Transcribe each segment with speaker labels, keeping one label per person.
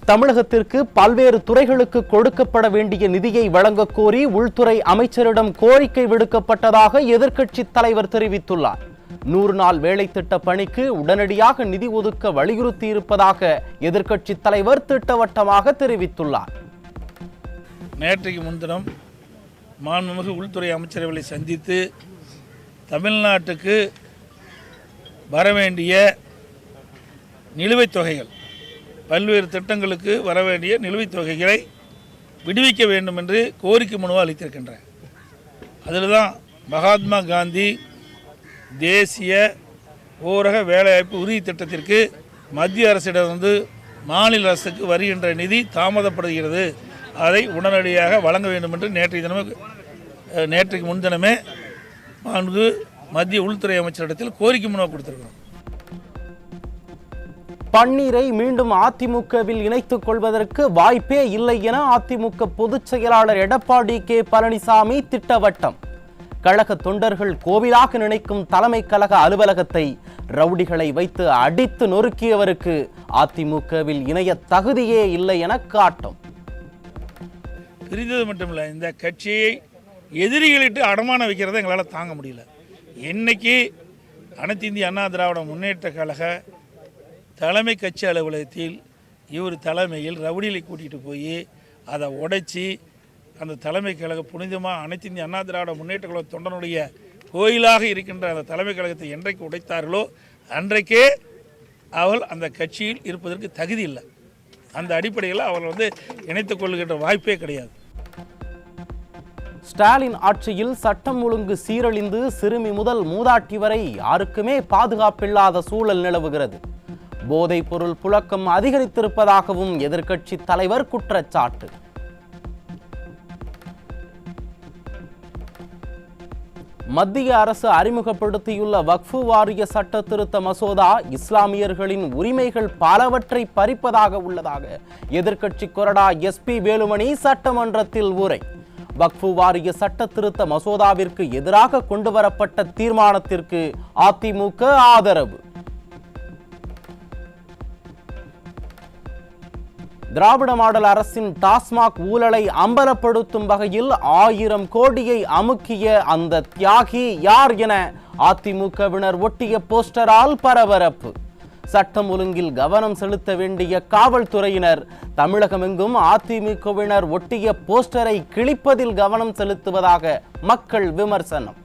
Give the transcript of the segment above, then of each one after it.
Speaker 1: தமிழகத்திற்கு பல்வேறு துறைகளுக்கு கொடுக்கப்பட வேண்டிய நிதியை வழங்கக் கோரி உள்துறை அமைச்சரிடம் கோரிக்கை விடுக்கப்பட்டதாக எதிர்க்கட்சித் தலைவர் தெரிவித்துள்ளார். 100 நாள் வேலை திட்ட பணிக்கு உடனடியாக நிதி ஒதுக்க வலியுறுத்தியிருப்பதாக எதிர்க்கட்சித் தலைவர் திட்டவட்டமாக தெரிவித்துள்ளார்.
Speaker 2: நேற்றைக்கு முன்தினம் மாண்புமிகு உள்துறை அமைச்சரவை சந்தித்து தமிழ்நாட்டுக்கு வரவேண்டிய நிலுவைத் தொகைகள், பல்வேறு திட்டங்களுக்கு வரவேண்டிய நிலுவைத் தொகைகளை விடுவிக்க வேண்டும் என்று கோரிக்கை மனுவை அளித்திருக்கின்றனர். அதில் தான் மகாத்மா காந்தி தேசிய ஊரக வேலைவாய்ப்பு உறுதி திட்டத்திற்கு மத்திய அரசிடமிருந்து மாநில அரசுக்கு வருகின்ற நிதி தாமதப்படுகிறது, அதை உடனடியாக வழங்க வேண்டும் என்று நேற்றைக்கு முன்தினமே மத்திய உள்துறை அமைச்சரிடத்தில் கோரிக்கை மனுவை கொடுத்திருக்கிறோம்.
Speaker 1: பன்னீரை மீண்டும் அதிமுகவில் இணைத்துக் கொள்வதற்கு வாய்ப்பே இல்லை என அதிமுக பொதுச் செயலாளர் எடப்பாடி கே பழனிசாமி திட்டவட்டம். கழக தொண்டர்கள் கோவிலாக நினைக்கும் தலைமை கழக அலுவலகத்தை ரவுடிகளை வைத்து அடித்து நொறுக்கியவருக்கு அதிமுகவில் இணைய தகுதியே இல்லை என காட்டும்.
Speaker 2: பிரிந்தது மட்டுமில்லை, இந்த கட்சியை எதிரிகளிட்டு அடமான வைக்கிறத எங்களால் தாங்க முடியல. இன்னைக்கு அனைத்து இந்திய அண்ணா திராவிட முன்னேற்ற கழக தலைமை கட்சி அலுவலகத்தில் இவர் தலைமையில் ரவுடிகளை கூட்டிகிட்டு போய் அதை உடைச்சி அந்த தலைமை கழக புனிதமாக அனைத்து இந்திய அண்ணா திராவிட முன்னேற்ற கழக தொண்டனுடைய கோயிலாக இருக்கின்ற அந்த தலைமை கழகத்தை என்றைக்கு உடைத்தார்களோ அன்றைக்கே அவள் அந்த கட்சியில் இருப்பதற்கு தகுதி இல்லை. அந்த அடிப்படையில் அவள் இணைத்துக் கொள்கின்ற வாய்ப்பே கிடையாது.
Speaker 1: ஸ்டாலின் ஆட்சியில் சட்டம் ஒழுங்கு சீரழிந்து சிறுமி முதல் மூதாட்டி வரை யாருக்குமே பாதுகாப்பில்லாத சூழல் நிலவுகிறது. போதைப் பொருள் புழக்கம் அதிகரித்திருப்பதாகவும் எதிர்க்கட்சி தலைவர் குற்றச்சாட்டு. மத்திய அரசு அறிமுகப்படுத்தியுள்ள வக்ஃபு வாரிய சட்ட திருத்த மசோதா இஸ்லாமியர்களின் உரிமைகள் பலவற்றை பறிப்பதாக உள்ளதாக எதிர்க்கட்சி கொறடா SP வேலுமணி சட்டமன்றத்தில் உரை. வக்ஃபு வாரிய சட்ட திருத்த மசோதாவிற்கு எதிராக கொண்டுவரப்பட்ட தீர்மானத்திற்கு அதிமுக ஆதரவு. திராவிட மாடல் அரசின் டாஸ்மாக் ஊழலை அம்பலப்படுத்தும் வகையில் 1000 கோடியை அமுக்கிய அந்த தியாகி யார் என அதிமுகவினர் ஒட்டிய போஸ்டரால் பரபரப்பு. சட்டம் ஒழுங்கில் கவனம் செலுத்த வேண்டிய காவல்துறையினர் தமிழகமெங்கும் அதிமுகவினர் ஒட்டிய போஸ்டரை கிழிப்பதில் கவனம் செலுத்துவதாக மக்கள் விமர்சனம்.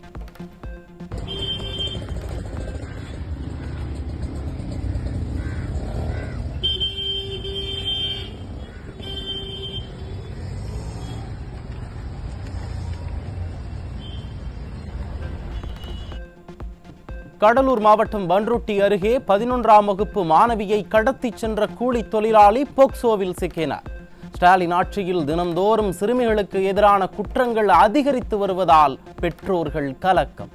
Speaker 1: கடலூர் மாவட்டம் பன்ருட்டி அருகே 11ஆம் வகுப்பு மாணவியை கடத்தி சென்ற கூலி தொழிலாளி போக்சோவில் சிக்கினார். ஸ்டாலின் ஆட்சியில் தினந்தோறும் சிறுமிகளுக்கு எதிரான குற்றங்கள் அதிகரித்து வருவதால் பெற்றோர்கள் கலக்கம்.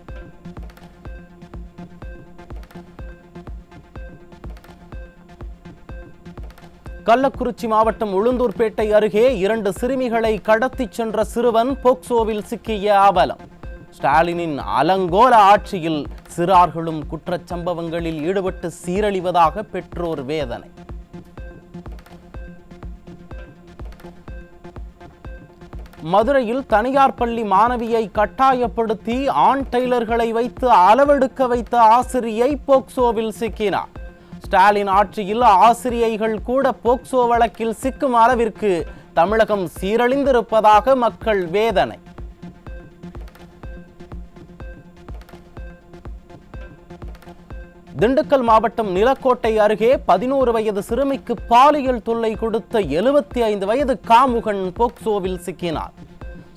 Speaker 1: கள்ளக்குறிச்சி மாவட்டம் உளுந்தூர்பேட்டை அருகே 2 சிறுமிகளை கடத்தி சென்ற சிறுவன் போக்சோவில் சிக்கிய அவலம். ஸ்டாலினின் அலங்கோல ஆட்சியில் சிறார்களும் குற்றச்சம்பவங்களில் ஈடுபட்டு சீரழிவதாக பெற்றோர் வேதனை. மதுரையில் தனியார் பள்ளி மாணவியை கட்டாயப்படுத்தி ஆண் டெய்லர்களை வைத்து அளவெடுக்க வைத்த ஆசிரியை போக்சோவில் சிக்கினார். ஸ்டாலின் ஆட்சியில் ஆசிரியைகள் கூட போக்சோ வழக்கில் சிக்கும் அளவிற்கு தமிழகம் சீரழிந்திருப்பதாக மக்கள் வேதனை. திண்டுக்கல் மாவட்டம் நிலக்கோட்டை அருகே 11 வயது சிறுமிக்கு பாலியல் தொல்லை கொடுத்த 75 வயது காமுகன் போக்சோவில் சிக்கினார்.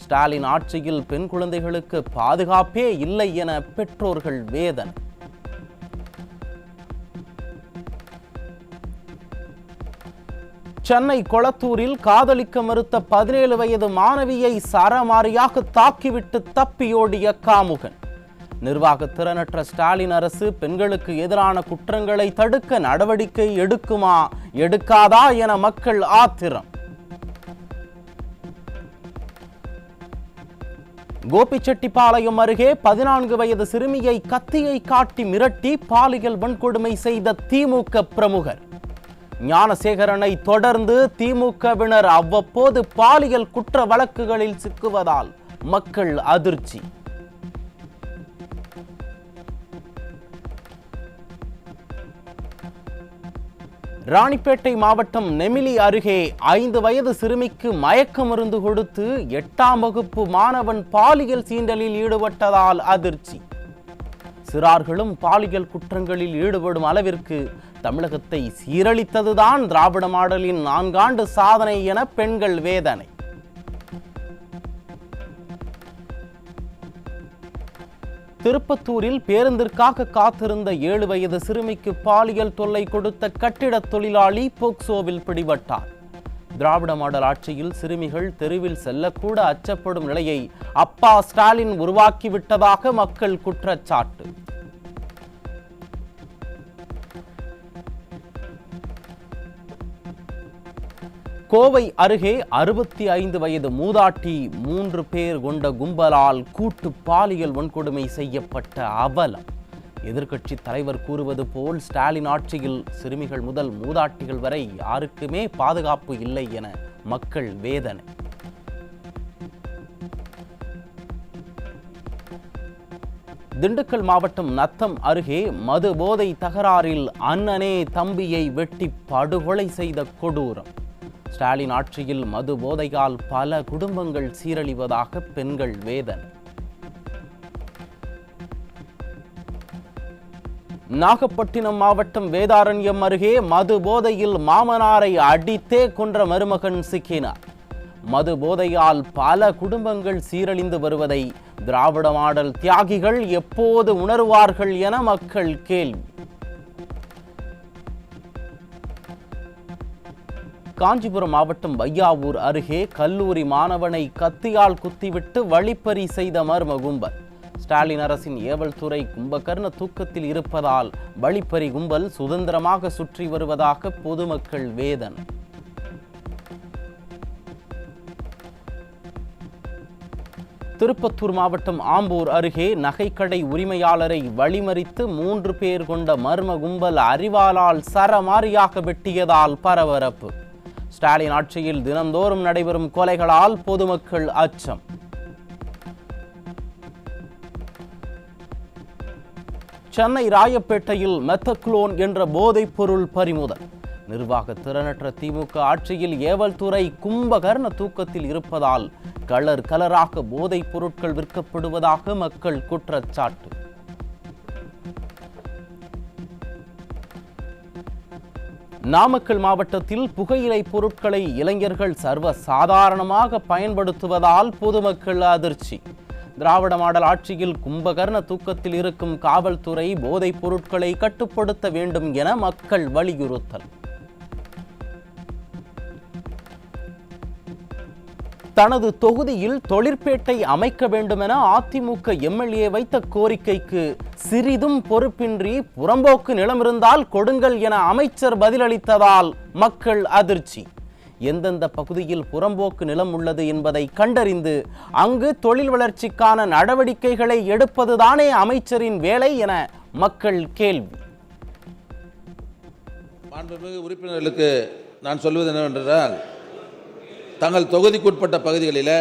Speaker 1: ஸ்டாலின் ஆட்சியில் பெண் குழந்தைகளுக்கு பாதுகாப்பே இல்லை என பெற்றோர்கள் வேதனை. சென்னை கொளத்தூரில் காதலிக்க மறுத்த 17 வயது மாணவியை சரமாரியாக தாக்கிவிட்டு தப்பியோடிய காமுகன். நிர்வாக திறனற்ற ஸ்டாலின் அரசு பெண்களுக்கு எதிரான குற்றங்களை தடுக்க நடவடிக்கை எடுக்குமா எடுக்காதா என மக்கள் ஆத்திரம். கோபிச்செட்டிப்பாளையம் அருகே 14 வயது சிறுமியை கத்தியை காட்டி மிரட்டி பாலியல் வன்கொடுமை செய்த திமுக பிரமுகர். ஞானசேகரனை தொடர்ந்து திமுகவினர் அவ்வப்போது பாலியல் குற்ற வழக்குகளில் சிக்குவதால் மக்கள் அதிர்ச்சி. ராணிப்பேட்டை மாவட்டம் நெமிலி அருகே 5 வயது சிறுமிக்கு மயக்க மருந்து கொடுத்து 8ஆம் வகுப்பு மாணவன் பாலியல் சீண்டலில் ஈடுபட்டதால் அதிர்ச்சி. சிறார்களும் பாலியல் குற்றங்களில் ஈடுபடும் அளவிற்கு தமிழகத்தை சீரழித்ததுதான் திராவிட மாடலின் 4 ஆண்டு சாதனை என பெண்கள் வேதனை. திருப்பத்தூரில் பேருந்திற்காக காத்திருந்த 7 வயது சிறுமிக்கு பாலியல் தொல்லை கொடுத்த கட்டிட தொழிலாளி போக்சோவில் பிடிபட்டார். திராவிட மாடல் ஆட்சியில் சிறுமிகள் தெருவில் செல்லக்கூட அச்சப்படும் நிலையை அப்பா ஸ்டாலின் உருவாக்கிவிட்டதாக மக்கள் குற்றச்சாட்டு. கோவை அருகே 65 வயது மூதாட்டி 3 பேர் கொண்ட கும்பலால் கூட்டு பாலியல் வன்கொடுமை செய்யப்பட்ட அவலம். எதிர்க்கட்சி தலைவர் கூறுவது போல் ஸ்டாலின் ஆட்சியில் சிறுமிகள் முதல் மூதாட்டிகள் வரை யாருக்குமே பாதுகாப்பு இல்லை என மக்கள் வேதனை. திண்டுக்கல் மாவட்டம் நத்தம் அருகே மது போதை தகராறில் அண்ணனே தம்பியை வெட்டி படுகொலை செய்த கொடூரம். ஸ்டாலின் ஆட்சியில் மது போதையால் பல குடும்பங்கள் சீரழிவதாக பெண்கள் வேதனை. நாகப்பட்டினம் மாவட்டம் வேதாரண்யம் அருகே மது போதையில் மாமனாரை அடித்தே கொன்ற மருமகன் சிக்கினார். மது போதையால் பல குடும்பங்கள் சீரழிந்து வருவதை திராவிட மாடல் தியாகிகள் எப்போது உணர்வார்கள் என மக்கள் கேள்வி. காஞ்சிபுரம் மாவட்டம் வையாவூர் அருகே கல்லூரி மாணவனை கத்தியால் குத்திவிட்டு வழிப்பறி செய்த மர்ம கும்பல். ஸ்டாலின் அரசின் ஏவல் துறை கும்பகர்ண தூக்கத்தில் இருப்பதால் வழிப்பறி கும்பல் சுதந்திரமாக சுற்றி வருவதாக பொதுமக்கள் வேதனை. திருப்பத்தூர் மாவட்டம் ஆம்பூர் அருகே நகைக்கடை உரிமையாளரை வழிமறித்து 3 பேர் கொண்ட மர்ம கும்பல் அரிவாளால் சரமாரியாக வெட்டியதால் பரபரப்பு. ஸ்டாலின் ஆட்சியில் தினந்தோறும் நடைபெறும் கொலைகளால் பொதுமக்கள் அச்சம். சென்னை ராயப்பேட்டையில் மெத்தக்ளோன் என்ற போதைப் பொருள் பறிமுதல். நிர்வாக திறனற்ற திமுக ஆட்சியில் ஏவல் துறை கும்பகர்ண தூக்கத்தில் இருப்பதால் கலர் கலராக போதைப் பொருட்கள் விற்கப்படுவதாக மக்கள் குற்றச்சாட்டு. நாமக்கல் மாவட்டத்தில் புகையிலை பொருட்களை இளைஞர்கள் சர்வ சாதாரணமாக பயன்படுத்துவதால் பொதுமக்கள் அதிர்ச்சி. திராவிட மாடல் ஆட்சியில் கும்பகர்ண தூக்கத்தில் இருக்கும் காவல்துறை போதைப் பொருட்களை கட்டுப்படுத்த வேண்டும் என மக்கள் வலியுறுத்தல். தனது தொகுதியில் தொழிற்பேட்டை அமைக்க வேண்டும் என அதிமுக எம்எல்ஏ வைத்த கோரிக்கைக்கு சிறிதும் பொறுப்பின்றி புறம்போக்கு நிலம் இருந்தால் கொடுங்கள் என அமைச்சர் பதிலளித்ததால் மக்கள் அதிர்ச்சி. எந்தெந்த பகுதியில் புறம்போக்கு நிலம் உள்ளது என்பதை கண்டறிந்து அங்கு தொழில் வளர்ச்சிக்கான நடவடிக்கைகளை எடுப்பதுதானே அமைச்சரின் வேலை என மக்கள் கேள்வி.
Speaker 3: மாண்புமிகு உறுப்பினர்களுக்கு நான் சொல்வது என்னவென்றால், தங்கள் தொகுதிக்குட்பட்ட பகுதிகளில்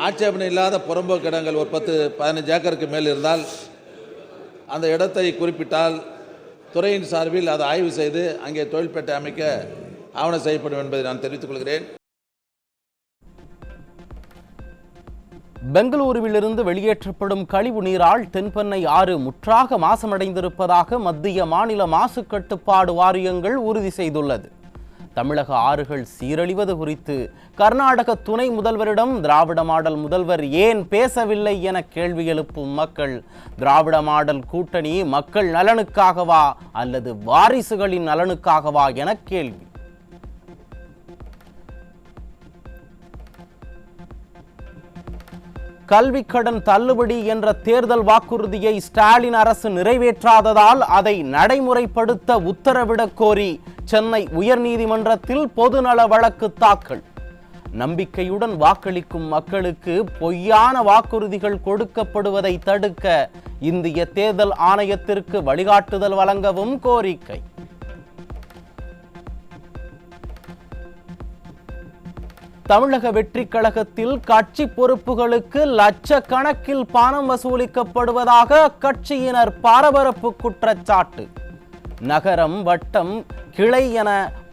Speaker 3: ஆட்சேபனை இல்லாத புறம்போக்கு இடங்கள் ஒரு 10-15 ஏக்கருக்கு மேல் இருந்தால் அந்த இடத்தை குறிப்பிட்டால் துறையின் சார்பில் அதை ஆய்வு செய்து அங்கே தொழில்பேட்டை அமைக்க ஆவணம் செய்யப்படும் என்பதை நான் தெரிவித்துக் கொள்கிறேன்.
Speaker 1: பெங்களூருவிலிருந்து வெளியேற்றப்படும் கழிவு நீரால் தென்பெண்ணை ஆறு முற்றாக மாசமடைந்திருப்பதாக மத்திய மாநில மாசு கட்டுப்பாடு வாரியங்கள் உறுதி செய்துள்ளது. தமிழக ஆறுகள் சீரழிவது குறித்து கர்நாடக துணை முதல்வரிடம் திராவிட மாடல் முதல்வர் ஏன் பேசவில்லை என கேள்வி எழுப்பும் மக்கள், திராவிட மாடல் கூட்டணி மக்கள் நலனுக்காகவா அல்லது வாரிசுகளின் நலனுக்காகவா என கேள்வி. கல்வி கடன் தள்ளுபடி என்ற தேர்தல் வாக்குறுதியை ஸ்டாலின் அரசு நிறைவேற்றாததால் அதை நடைமுறைப்படுத்த உத்தரவிடக் கோரி சென்னை உயர்நீதிமன்றத்தில் பொதுநல வழக்கு தாக்கல். நம்பிக்கையுடன் வாக்களிக்கும் மக்களுக்கு பொய்யான வாக்குறுதிகள் கொடுக்கப்படுவதை தடுக்க இந்திய தேர்தல் ஆணையத்திற்கு வழிகாட்டுதல் வழங்கவும் கோரிக்கை. தமிழக வெற்றிக் கழகத்தில் கட்சி பொறுப்புகளுக்கு லட்சக்கணக்கில் பணம் வசூலிக்கப்படுவதாக அக்கட்சியினர் பரபரப்பு குற்றச்சாட்டு. நகரம், வட்டம், கிளை என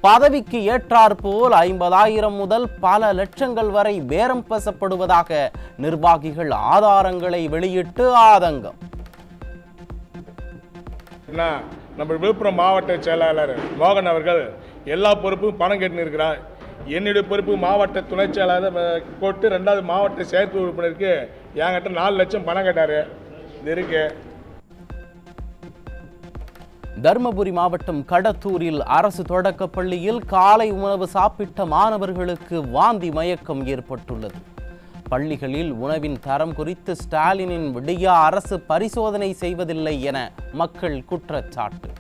Speaker 1: பதவிக்கு ஏற்றாற்போல் 50,000 முதல் பல லட்சங்கள் வரை பேரம் பேசப்படுவதாக நிர்வாகிகள் ஆதாரங்களை வெளியிட்டு ஆதங்கம்.
Speaker 4: நம்ம விழுப்புரம் மாவட்ட செயலாளர் மோகன் அவர்கள் எல்லா பொறுப்பும் பணம் கேட்டு இருக்கிறார். என்னுடைய பொறுப்பு மாவட்ட துணை செயலாளர் போட்டு 2வது மாவட்ட செயற்குழு உறுப்பினருக்கு என்கிட்ட 4 லட்சம் பணம் கேட்டார். இது இருக்கு.
Speaker 1: தர்மபுரி மாவட்டம் கடத்தூரில் அரசு தொடக்கப் பள்ளியில் காலை உணவு சாப்பிட்ட மாணவர்களுக்கு வாந்தி மயக்கம் ஏற்பட்டுள்ளது. பள்ளிகளில் உணவின் தரம் குறித்து ஸ்டாலினின் விடியா அரசு பரிசோதனை செய்வதில்லை என மக்கள் குற்றச்சாட்டு.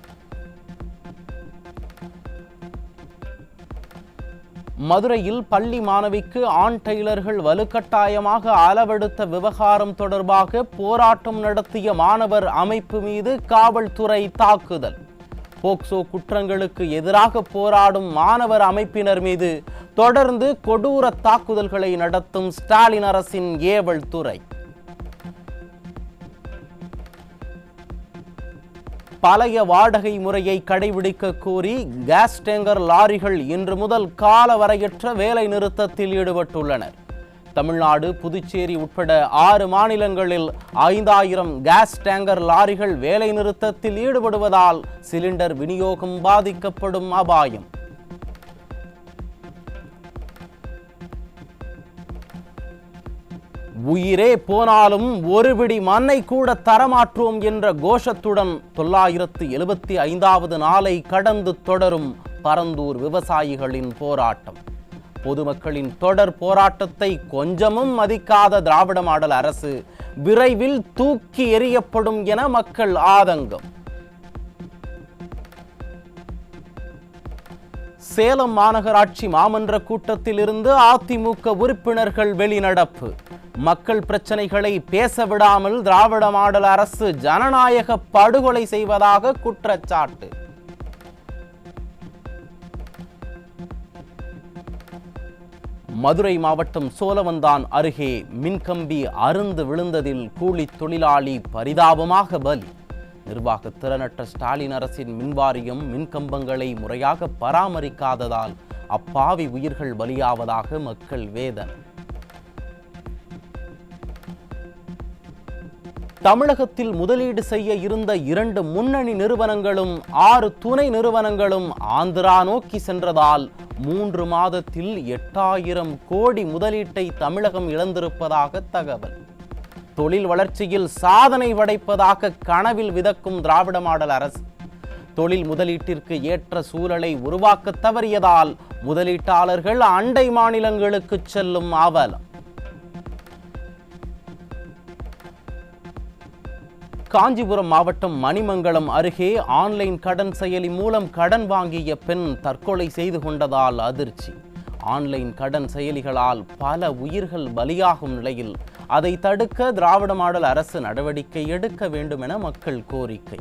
Speaker 1: மதுரையில் பள்ளி மாணவிக்கு ஆண் டெய்லர்கள் வலுக்கட்டாயமாக அளவெடுத்த விவகாரம் தொடர்பாக போராட்டம் நடத்திய மாணவர் அமைப்பு மீது காவல்துறை தாக்குதல். போக்சோ குற்றங்களுக்கு எதிராக போராடும் மாணவர் அமைப்பினர் மீது தொடர்ந்து கொடூர தாக்குதல்களை நடத்தும் ஸ்டாலின் அரசின் ஏவல் துறை. பழைய வாடகை முறையை கடைபிடிக்க கோரி கேஸ் டேங்கர் லாரிகள் இன்று முதல் காலவரையற்ற வேலை நிறுத்தத்தில் ஈடுபட்டுள்ளனர். தமிழ்நாடு, புதுச்சேரி உட்பட 6 மாநிலங்களில் 5,000 கேஸ் டேங்கர் லாரிகள் வேலை நிறுத்தத்தில் ஈடுபடுவதால் சிலிண்டர் விநியோகம் பாதிக்கப்படும் அபாயம். உயிரே போனாலும் ஒரு பிடி மண்ணை கூட தரமாற்றோம் என்ற கோஷத்துடன் 975வது நாளை கடந்து தொடரும் பரந்தூர் விவசாயிகளின் போராட்டம். பொதுமக்களின் தொடர் போராட்டத்தை கொஞ்சமும் மதிக்காத திராவிட மாடல் அரசு விரைவில் தூக்கி எறியப்படும் என மக்கள் ஆதங்கம். சேலம் மாநகராட்சி மாமன்ற கூட்டத்தில் இருந்து அதிமுக உறுப்பினர்கள் வெளிநடப்பு. மக்கள் பிரச்சனைகளை பேச விடாமல் திராவிட மாடல் அரசு ஜனநாயக படுகொலை செய்வதாக குற்றச்சாட்டு. மதுரை மாவட்டம் சோழவந்தான் அருகே மின்கம்பி அறுந்து விழுந்ததில் கூலி தொழிலாளி பரிதாபமாக பலி. நிர்வாக திறனற்ற ஸ்டாலின் அரசின் மின்வாரியம் மின்கம்பங்களை முறையாக பராமரிக்காததால் அப்பாவி உயிர்கள் பலியாவதாக மக்கள் வேதனை. தமிழகத்தில் முதலீடு செய்ய இருந்த 2 முன்னணி நிறுவனங்களும் 6 துணை நிறுவனங்களும் ஆந்திரா நோக்கி சென்றதால் 3 மாதத்தில் 8,000 கோடி முதலீட்டை தமிழகம் இழந்திருப்பதாக தகவல். தொழில் வளர்ச்சியில் சாதனை படைப்பதாக கனவில் விதக்கும் திராவிட மாடல் அரசு தொழில் முதலீட்டிற்கு ஏற்ற சூழலை உருவாக்க தவறியதால் முதலீட்டாளர்கள் அண்டை மாநிலங்களுக்கு செல்லும் அவலம். காஞ்சிபுரம் மாவட்டம் மணிமங்கலம் அருகே ஆன்லைன் கடன் செயலி மூலம் கடன் வாங்கிய பெண் தற்கொலை செய்து கொண்டதால் அதிர்ச்சி. ஆன்லைன் கடன் செயலிகளால் பல உயிர்கள் பலியாகும் நிலையில் அதை தடுக்க திராவிட மாடல் அரசு நடவடிக்கை எடுக்க வேண்டும் என மக்கள் கோரிக்கை.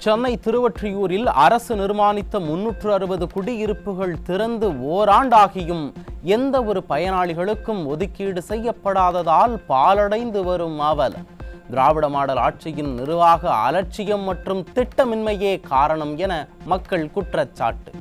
Speaker 1: சென்னை திருவொற்றியூரில் அரசு நிர்மாணித்த 360 குடியிருப்புகள் திறந்து ஓராண்டாகியும் எந்த ஒரு பயனாளிகளுக்கும் ஒதுக்கீடு செய்யப்படாததால் பாலடைந்து வரும் அவலம். திராவிட மாடல் ஆட்சியின் நிர்வாக அலட்சியம் மற்றும் திட்டமின்மையே காரணம் என மக்கள் குற்றச்சாட்டு.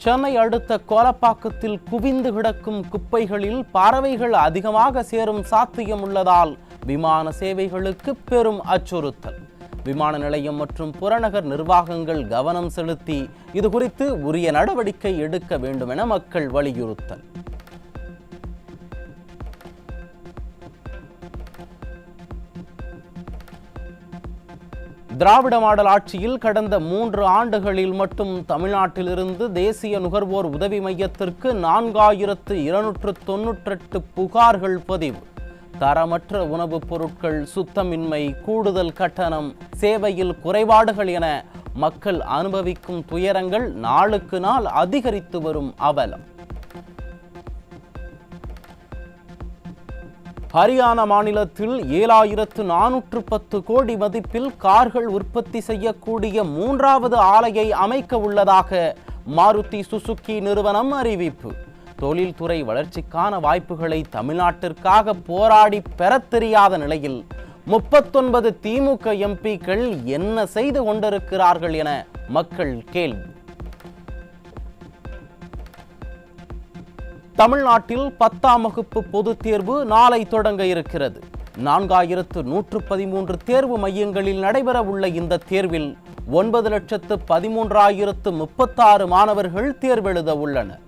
Speaker 1: சென்னை அடுத்த கோலப்பாக்கத்தில் குவிந்து கிடக்கும் குப்பைகளில் பறவைகள் அதிகமாக சேரும் சாத்தியம் உள்ளதால் விமான சேவைகளுக்கு பெரும் அச்சுறுத்தல். விமான நிலையம் மற்றும் புறநகர் நிர்வாகங்கள் கவனம் செலுத்தி இது குறித்து உரிய நடவடிக்கை எடுக்க வேண்டும் என மக்கள் வலியுறுத்தல். திராவிட மாடல் ஆட்சியில் கடந்த 3 ஆண்டுகளில் மட்டும் தமிழ்நாட்டிலிருந்து தேசிய நுகர்வோர் உதவி மையத்திற்கு 4298 புகார்கள் பதிவு. தரமற்ற உணவுப் பொருட்கள், சுத்தமின்மை, கூடுதல் கட்டணம், சேவையில் குறைபாடுகள் என மக்கள் அனுபவிக்கும் துயரங்கள் நாளுக்கு நாள் அதிகரித்து வரும் அவலம். ஹரியானா மாநிலத்தில் 7410 கோடி மதிப்பில் கார்கள் உற்பத்தி செய்யக்கூடிய 3வது ஆலையை அமைக்க உள்ளதாக மாருதி சுசுகி நிறுவனம் அறிவிப்பு. தொழில்துறை வளர்ச்சிக்கான வாய்ப்புகளை தமிழ்நாட்டிற்காக போராடி பெறத் தெரியாத நிலையில் 39 திமுக எம்பிக்கள் என்ன செய்து கொண்டிருக்கிறார்கள் என மக்கள் கேள்வி. தமிழ்நாட்டில் 10ஆம் வகுப்பு பொதுத் தேர்வு நாளை தொடங்க இருக்கிறது. 4113 தேர்வு மையங்களில் நடைபெற உள்ள இந்த தேர்வில் 9,13,036 மாணவர்கள் தேர்வெழுத உள்ளனர்.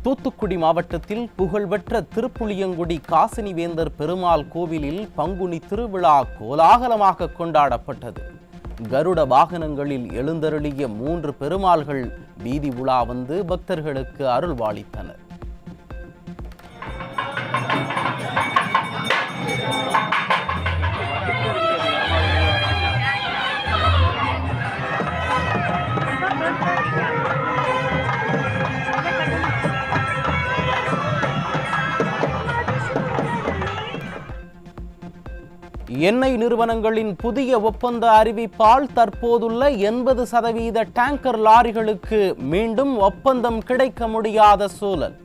Speaker 1: தூத்துக்குடி மாவட்டத்தில் புகழ்பெற்ற திருப்புளியங்குடி காசினிவேந்தர் பெருமாள் கோவிலில் பங்குனி திருவிழா கோலாகலமாக கொண்டாடப்பட்டது. கருட வாகனங்களில் எழுந்தருளிய 3 பெருமாள்கள் வீதி உலா வந்து பக்தர்களுக்கு அருள்வாளித்தனர். எண்ணெய் நிறுவனங்களின் புதிய ஒப்பந்த அறிவிப்பால் தற்போதுள்ள 80% டேங்கர் லாரிகளுக்கு மீண்டும் ஒப்பந்தம் கிடைக்க முடியாத சூழல்.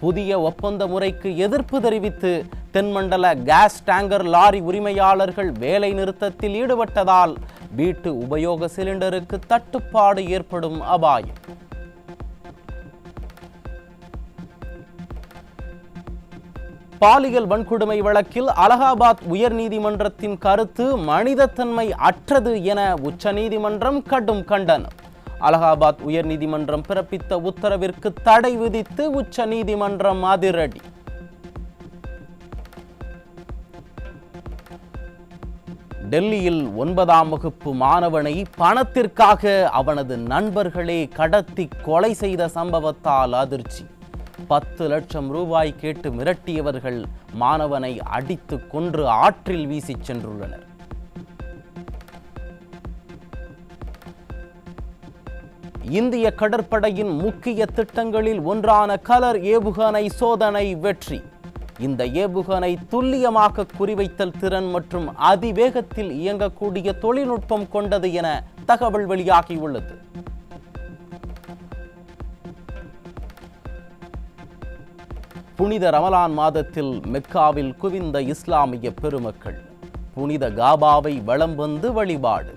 Speaker 1: புதிய ஒப்பந்த முறைக்கு எதிர்ப்பு தெரிவித்து தென்மண்டல கேஸ் டேங்கர் லாரி உரிமையாளர்கள் வேலை நிறுத்தத்தில் ஈடுபட்டதால் வீட்டு உபயோக சிலிண்டருக்கு தட்டுப்பாடு ஏற்படும் அபாயம். பாலியல் வன்கொடுமை வழக்கில் அலகாபாத் உயர்நீதிமன்றத்தின் கருத்து மனிதத்தன்மை அற்றது என உச்சநீதிமன்றம் கடும் கண்டனம். அலகாபாத் உயர்நீதிமன்றம் பிறப்பித்த உத்தரவிற்கு தடை விதித்து உச்சநீதிமன்றம் அதிரடி. டெல்லியில் 9ஆம் வகுப்பு மாணவனை பணத்திற்காக அவனது நண்பர்களே கடத்தி கொலை செய்த சம்பவத்தால் அதிர்ச்சி. 10 லட்சம் ரூபாய் கேட்டு மிரட்டியவர்கள் மாணவனை அடித்து கொன்று ஆற்றில் வீசி சென்றுள்ளனர். இந்திய கடற்படையின் முக்கிய திட்டங்களில் ஒன்றான கலர் ஏவுகணை சோதனை வெற்றி. இந்த ஏவுகணை துல்லியமாக குறிவைத்தல் திறன் மற்றும் அதிவேகத்தில் இயங்கக்கூடிய தொழில்நுட்பம் கொண்டது என தகவல் வெளியாகியுள்ளது. புனித ரமலான் மாதத்தில் மெக்காவில் குவிந்த இஸ்லாமிய பெருமக்கள் புனித காபாவை வலம் வந்து வழிபாடு.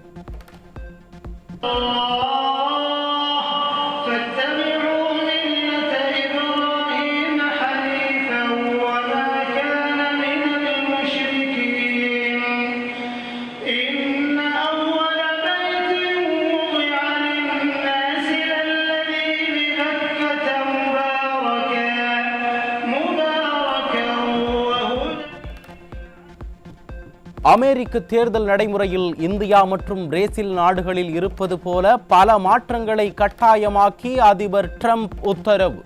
Speaker 1: அமெரிக்க தேர்தல் நடைமுறையில் இந்தியா மற்றும் பிரேசில் நாடுகளில் இருப்பது போல பல மாற்றங்களை கட்டாயமாக்கி அதிபர் ட்ரம்ப் உத்தரவு.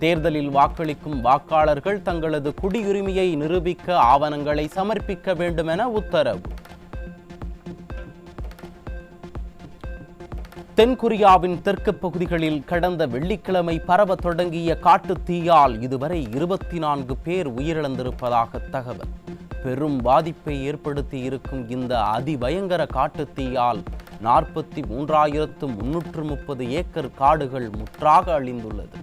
Speaker 1: தேர்தலில் வாக்களிக்கும் வாக்காளர்கள் தங்களது குடியுரிமையை நிரூபிக்க ஆவணங்களை சமர்ப்பிக்க வேண்டும் என உத்தரவு. தென்கொரியாவின் தெற்கு பகுதிகளில் கடந்த வெள்ளிக்கிழமை பரவ தொடங்கிய காட்டுத் தீயால் இதுவரை 24 பேர் உயிரிழந்திருப்பதாக தகவல். பெரும் பாதிப்பை ஏற்படுத்தி இருக்கும் இந்த அதிபயங்கர காட்டுத் தீயால் 43,330 ஏக்கர் காடுகள் முற்றாக அழிந்துள்ளது.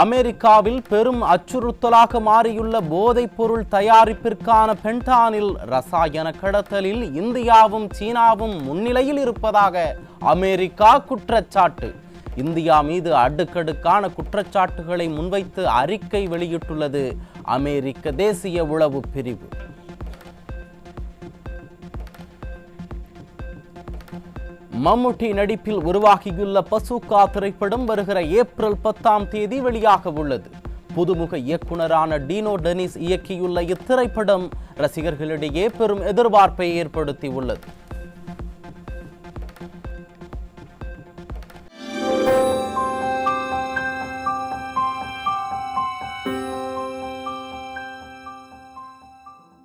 Speaker 1: அமெரிக்காவில் பெரும் அச்சுறுத்தலாக மாறியுள்ள போதைப் பொருள் தயாரிப்பிற்கான பென்டானில் ரசாயன கடத்தலில் இந்தியாவும் சீனாவும் முன்னிலையில் இருப்பதாக அமெரிக்கா குற்றச்சாட்டு. இந்தியா மீது அடுக்கடுக்கான குற்றச்சாட்டுகளை முன்வைத்து அறிக்கை வெளியிட்டுள்ளது அமெரிக்க தேசிய உளவு பிரிவு. மம்முட்டி நடிப்பில் உருவாகியுள்ள பசூகா திரைப்படம் வருகிற ஏப்ரல் 10ஆம் தேதி வெளியாக உள்ளது. புதுமுக இயக்குனரான டீனோ டெனிஸ் இயக்கியுள்ள இத்திரைப்படம் ரசிகர்களிடையே பெரும் எதிர்பார்ப்பை ஏற்படுத்தி உள்ளது.